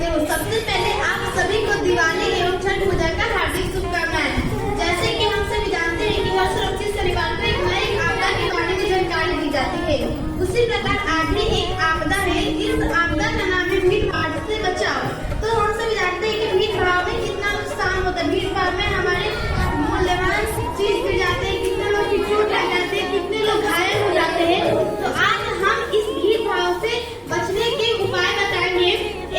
देखते हो। सबसे पहले आप सभी को दिवाली एवं छठ पूजा का हार्दिक शुभकामनाएं। जैसे कि हम सभी जानते हैं कि हर सुरक्षित शनिवार को एक नए आपदा के बारे में जानकारी दी जाती है, उसी प्रकार आज भी एक आपदा है। इस आपदा का नाम है भीड़ भाड़ से बचाओ। तो हम सभी जानते हैं कि भीड़ भाड़ में कितना नुकसान होता है। भीड़ भाड़ में हमारे मूल्यवान चीज गिर जाते हैं, कितने लोग की चोट लग जाती है, कितने लोग घायल हो जाते हैं। तो आज हम इस भीड़ भाड़ से बचने के उपाय बताएंगे।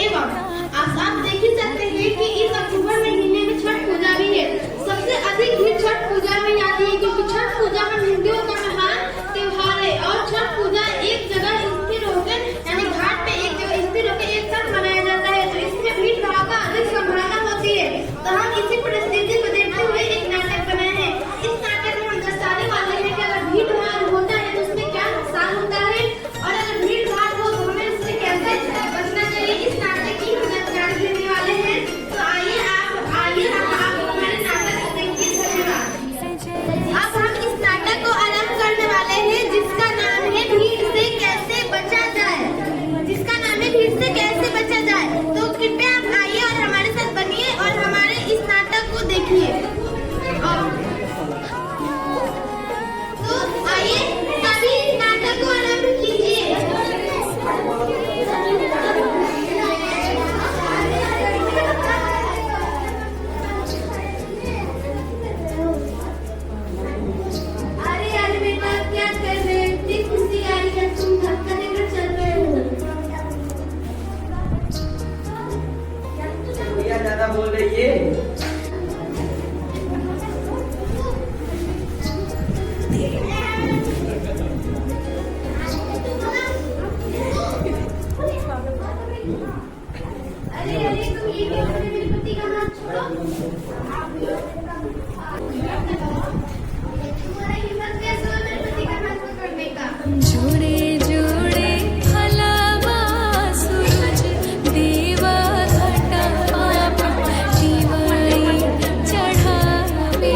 एवं आप देख ही सकते हैं कि इस अक्टूबर महीने में छठ पूजा भी है। सबसे अधिक भीड़ छठ पूजा में आती है, क्योंकि छठ पूजा हम हिंदुओं का महान त्योहार है और छठ पूजा एक जगह स्थिर होकर यानी घाट पे एक जगह स्थिर होकर एक साथ मनाया जाता है। तो इसमें भीड़ भाड़ का अधिक संभावना होती है। तो हम इसी परिस्थिति को देखते हुए एक नाटक बनाए हैं। इस नाटक में हम दर्शाने वाले हैं कि अगर भीड़ भाड़ होता है तो उसमें क्या नुकसान होता है और अगर भीड़ भाड़ हो तो हमें उससे कैसे बचना चाहिए। इस नाटक की हम जानकारी देने वाले हैं। तो आइए आप हमारे नाटक को देखिए। धन्यवाद। अब हम इस नाटक को आरंभ करने वाले हैं, जिसका नाम है भीड़ से कैसे बचा जाए। जिसका नाम है भीड़ से कैसे बचा जाए। तो कृपया आप आइए और हमारे साथ बनिए और हमारे इस नाटक को देखिए। तो आइए सभी इस नाटक को आरंभ कीजिए। अरे बेटा क्या कर रहे हो? इतनी खुशी आ रही है, तुम धक्का देकर चल रहे हो। भैया ज्यादा बोल रही है। अरे तुम ये क्या कर रहे हो? मेरे पति का हाथ छोड़ो। तुम्हारा हिम्मत कैसे हुआ मेरे पति का हाथ पकड़ने का? जोड़े जोड़े हलावा सूरज देवा घटा पापा दिवाई चढ़ावे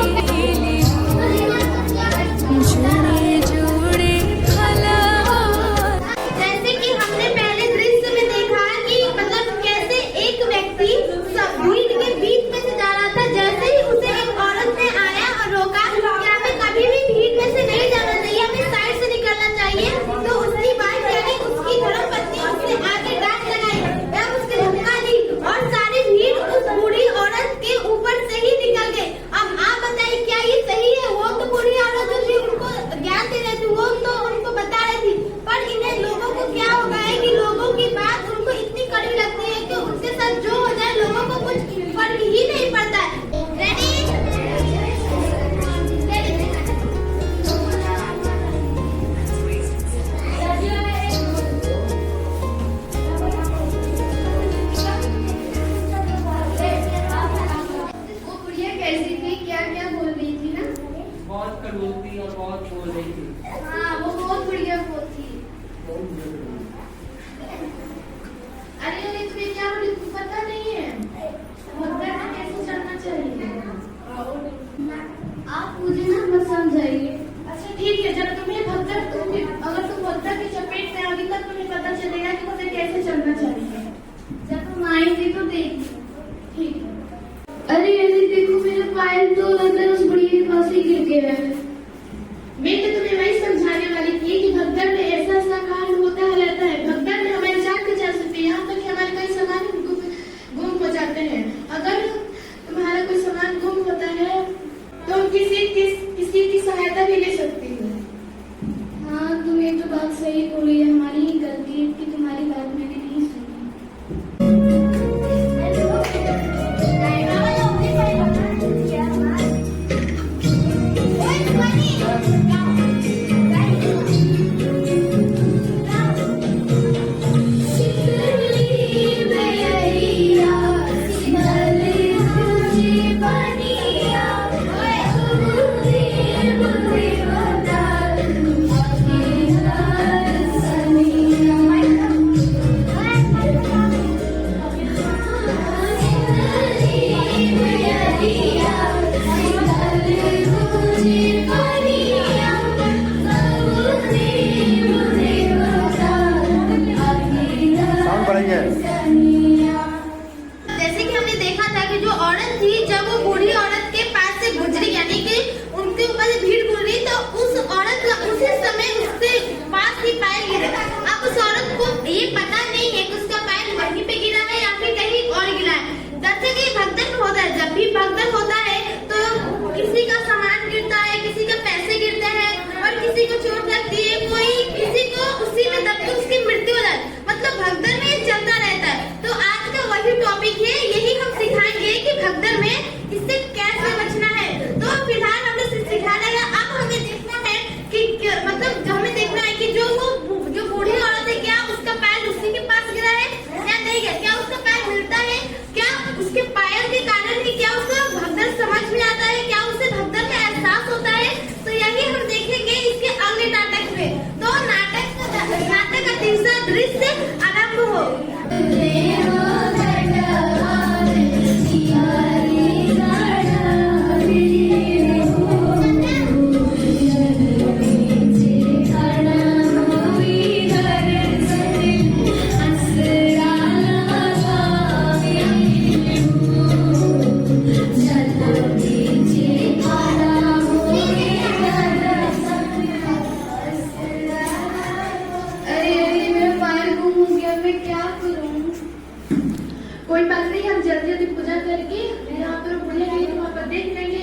जोड़े जोड़े हलावा। जैसे कि हमने पहले दृश्य में देखा कि मतलब कैसे एक व्यक्ति भीड़ के बीच में से जा रहा था। जैसे ही उसे एक औरत ने आया और रोका कि हमें कभी भी भीड़ में से नहीं जाना चाहिए, हमें साइड से निकलना चाहिए। तो उसकी बात यानी उसकी धर्मपत्नी उसने आगे डांट लगाई, तब उसके धक्का दी और सारी भीड़ उस बूढ़ी औरत के ऊपर से ही निकल गई। अब आप बताइए क्या ये सही है? वो तो बूढ़ी औरत जो थी उनको ज्ञान दे रही थी, वो तो उनको बता रही थी, पर इन्हें लोगों को क्या हो गया है कि लोगों की बात उनको इतनी कड़ी लगती है कि उनके साथ जो हो जाए लोगों को कुछ फर्क ही नहीं पड़ता है। रेडी? वो बुढ़िया कैसी थी? क्या क्या बोल रही थी ना? बहुत खड़ूस थी और बहुत बोल रही थी। हाँ वो बहुत बढ़िया वो थी। अरे तुम्हें क्या बोली तुम पता नहीं है? भगदड़ में कैसे चढ़ना चाहिए? आप मुझे ना मत समझाइए। अच्छा ठीक है, जब तुम्हें अगर तुम भगदड़ की चपेट में आगे तब तुम्हें पता चलेगा कि तुम्हें कैसे चलना चाहिए। जब तुम आएंगे तो देखिए। ठीक है। अरे देखो मेरा पायल तो अंदर उस बुढ़िया के पास ही गिर गया है। मैं तो तुम्हें वही समझाने वाली थी कि भगदड़ में ऐसा कांड होता रहता है। भगदड़ में हमारी जान भी जा सकती है, यहाँ तक कि हमारे कई सामान गुम हो जाते हैं। अगर तुम्हारा कोई सामान गुम होता है तो हम किसी की सहायता भी ले सकती हो। हाँ तुम ये तो बात सही बोली है, हमारी ही गलती है कि तुम्हारी बात मैंने नहीं सुनी। बनिया मतलब भगदड़ में ये चलता रहता है। तो आज का वही टॉपिक है, यही हम सिखाएंगे कि भगदड़ में इससे कैसे बचना है। तो फिलहाल हमने सिखा रहेगा। अब हमें देखना है कि मतलब हमें देखना है कि जो बूढ़ी औरत है, क्या उसका पैर उसी के पास गिरा है या नहीं गिरा, क्या उसका पैर मिलता है, क्या उसके पैर के कारण ही क्या उसका भगदड़ समझ में आता है, क्या उसे भगदड़ का एहसास होता है। तो यही हम देखेंगे इसके अगले नाटक में। तो नाटक का तीसरा दृश्य आरंभ हो। कोई बात नहीं, हम जल्दी जल्दी पूजा करके यहाँ पर बुढ़िया गई वहाँ पर देख लेंगे।